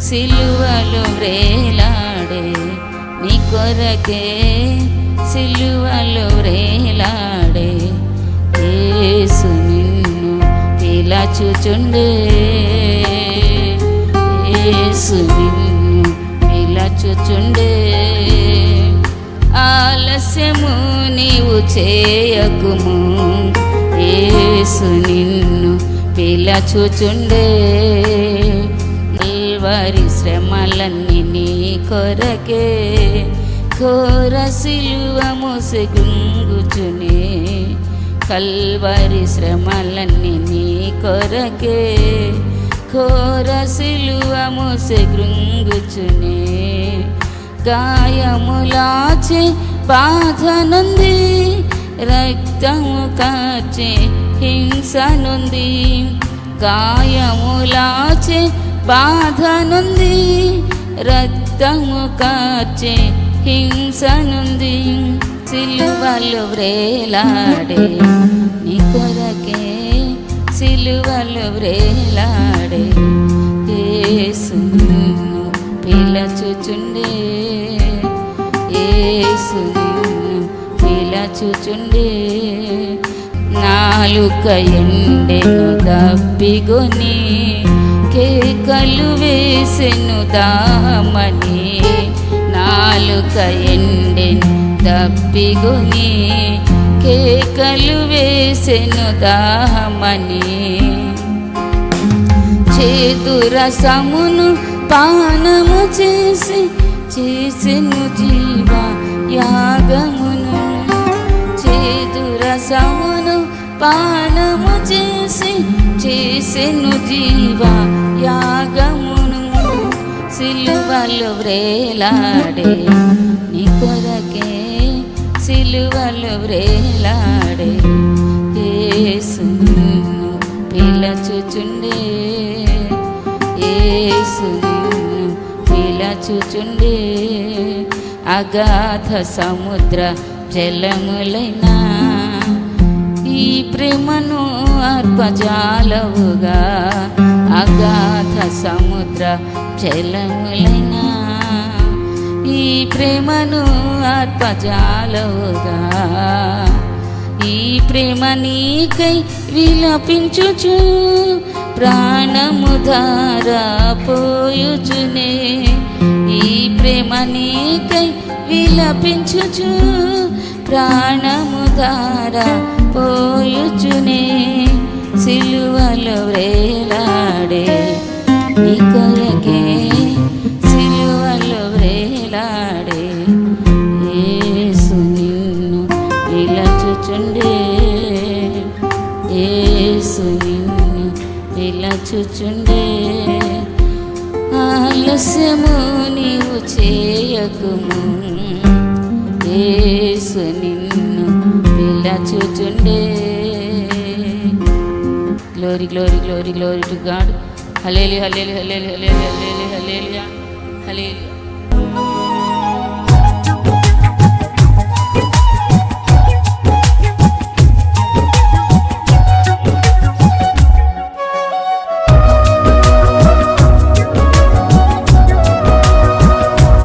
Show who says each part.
Speaker 1: సిలువలో వ్రేలాడే నీ కొరకే సిలువలో వ్రేలాడే యేసు నిన్ను పిలచుచుండే యేసు నిన్ను పిలచుచుండే ఆలస్యము నీవు చేయకుము యేసు నిన్ను పిలచుచుండే కల్వరి శ్రమలన్నీ నీ కొరకే ఘోర సిలువ మోసె కృంగుచునే కల్వరి శ్రమలన్నీ నీ కొరకే ఘోర సిలువ మోసె కృంగుచునే గాయములాచే బాధ నుండి రక్తము కార్చే హింస నుండి గాయములాచే బాధ నుండి రక్తము కార్చే హింస నుండి సిలువలో వ్రేలాడే నీ కొరకే సిలువలో వ్రేలాడే యేసు నిన్ను పిలచుచుండే యేసు నిన్ను పిలచుచుండే నాలుక ఎండెను దప్పిగొని కేకలు వేసెను దామని నాలుక ఎండెను దప్పిగొని కేకలు వేసెను దామని చేదు రసమును పానము చేసెను జీవ యాగమును చేదు రసమును పానము చేసెను జీవ యాగమును సిలువలో వ్రేలాడే నీ కొరకే సిలువలో వ్రేలాడే యేసు నిన్ను పిలచుచుండే యేసు నిన్ను పిలచుచుండే అగాధ సముద్ర జలములైనా ఈ ప్రేమను అర్పజాలవుగా అగాధ సముద్ర జలములైనా ఈ ప్రేమను అర్పజాలవుగా ఈ ప్రేమ నీకై విలపించుచు ప్రాణము ధారపోయుచునే ఈ ప్రేమ నీకై విలపించుచు ప్రాణము ధారపోయుచునే సిలువలో వ్రేలాడే నీ కొరకే సిలువలో వ్రేలాడే యేసు నిన్ను పిలచుచుండే యేసు నిన్ను పిలచుచుండే ఆలస్యము నీవు చేయకుము యేసు నిన్ను పిలచుచుండే glory glory glory glory to God hallelujah hallelujah hallelujah hallelujah hallelujah hallelujah.